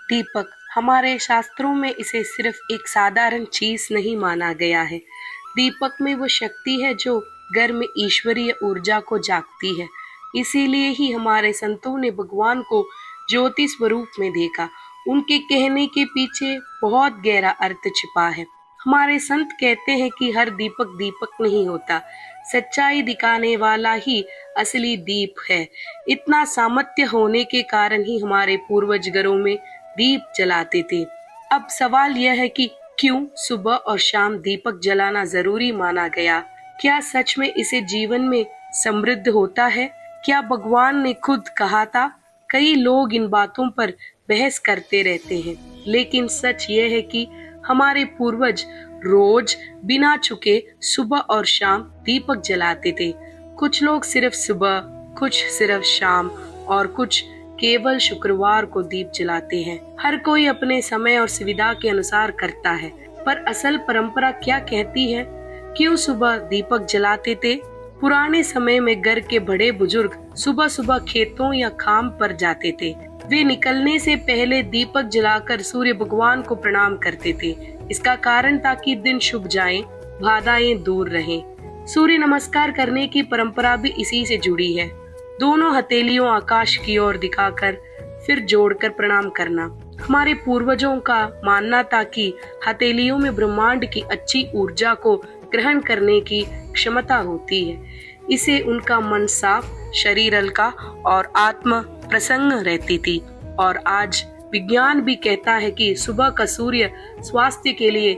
दीपक, हमारे शास्त्रों में इसे सिर्फ एक साधारण चीज नहीं माना गया है। दीपक में वो शक्ति है जो घर में ईश्वरीय ऊर्जा को जागती है। इसीलिए ही हमारे संतों ने भगवान को ज्योति स्वरूप में देखा। उनके कहने के पीछे बहुत गहरा अर्थ छिपा है। हमारे संत कहते हैं कि हर दीपक दीपक नहीं होता, सच्चाई दिखाने वाला ही असली दीप है। इतना सामर्थ्य होने के कारण ही हमारे पूर्वज घरों में दीप जलाते थे। अब सवाल यह है कि क्यों सुबह और शाम दीपक जलाना जरूरी माना गया? क्या सच में इससे जीवन में समृद्ध होता है? क्या भगवान ने खुद कहा था? कई लोग इन बातों पर बहस करते रहते हैं, लेकिन सच यह है कि हमारे पूर्वज रोज बिना चुके सुबह और शाम दीपक जलाते थे। कुछ लोग सिर्फ सुबह, कुछ सिर्फ शाम और कुछ केवल शुक्रवार को दीप जलाते हैं। हर कोई अपने समय और सुविधा के अनुसार करता है, पर असल परंपरा क्या कहती है? क्यों सुबह दीपक जलाते थे? पुराने समय में घर के बड़े बुजुर्ग सुबह सुबह खेतों या काम पर जाते थे। वे निकलने से पहले दीपक जलाकर सूर्य भगवान को प्रणाम करते थे। इसका कारण था कि दिन शुभ जाए, बाधाएं दूर रहें। सूर्य नमस्कार करने की परंपरा भी इसी से जुड़ी है। दोनों हथेलियों आकाश की ओर दिखाकर फिर जोड़कर प्रणाम करना। हमारे पूर्वजों का मानना था कि हथेलियों में ब्रह्मांड की अच्छी ऊर्जा को ग्रहण करने की क्षमता होती है। इसे उनका मन साफ, शरीर हल्का और आत्मा प्रसन्न रहती थी। और आज विज्ञान भी कहता है कि सुबह का सूर्य स्वास्थ्य के लिए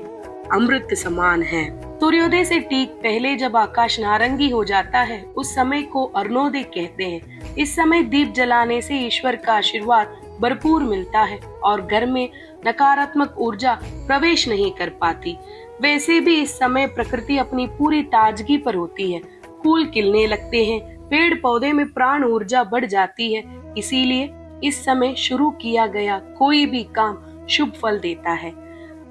अमृत समान है। सूर्योदय से ठीक पहले जब आकाश नारंगी हो जाता है, उस समय को अरुणोदय कहते हैं। इस समय दीप जलाने से ईश्वर का आशीर्वाद भरपूर मिलता है और घर में नकारात्मक ऊर्जा प्रवेश नहीं कर पाती। वैसे भी इस समय प्रकृति अपनी पूरी ताजगी पर होती है। फूल खिलने लगते हैं, पेड़ पौधे में प्राण ऊर्जा बढ़ जाती है। इसीलिए इस समय शुरू किया गया कोई भी काम शुभ फल देता है।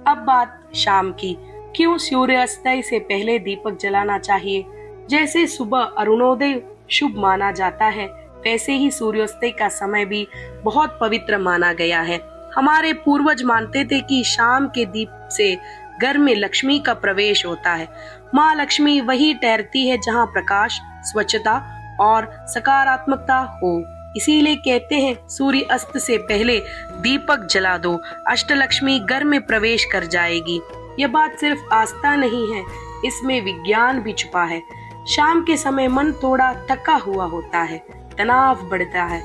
अब बात शाम की। क्यों सूर्यास्त से पहले दीपक जलाना चाहिए? जैसे सुबह अरुणोदय शुभ माना जाता है, वैसे ही सूर्योदय का समय भी बहुत पवित्र माना गया है। हमारे पूर्वज मानते थे कि शाम के दीप से घर में लक्ष्मी का प्रवेश होता है। माँ लक्ष्मी वही ठहरती है जहाँ प्रकाश, स्वच्छता और सकारात्मकता हो। इसीलिए कहते हैं सूर्य अस्त से पहले दीपक जला दो, अष्टलक्ष्मी घर में प्रवेश कर जाएगी। यह बात सिर्फ आस्था नहीं है, इसमें विज्ञान भी छुपा है। शाम के समय मन थोड़ा थका हुआ होता है, तनाव बढ़ता है।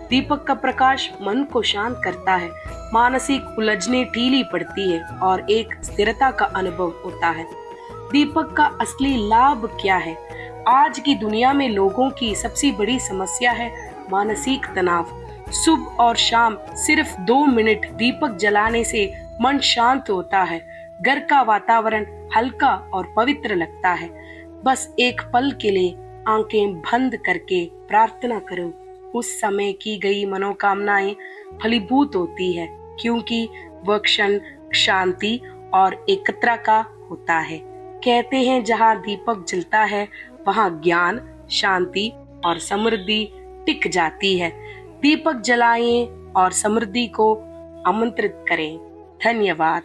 दीपक का प्रकाश मन को शांत करता है, मानसिक उलझने ढीली पड़ती है और एक स्थिरता का अनुभव होता है। दीपक का असली लाभ क्या है? आज की दुनिया में लोगों की सबसे बड़ी समस्या है मानसिक तनाव। सुबह और शाम सिर्फ 2 मिनट दीपक जलाने से मन शांत होता है। घर का वातावरण हल्का और पवित्र लगता है। बस एक पल के लिए आंखें बंद करके प्रार्थना करो। उस समय की गई मनोकामनाएं फलीभूत होती है, क्योंकि वह क्षण शांति और एकता का होता है। कहते हैं जहाँ दीपक जलता है वहाँ ज्ञान, शांति और समृद्धि टिक जाती है। दीपक जलाएं और समृद्धि को आमंत्रित करें। धन्यवाद।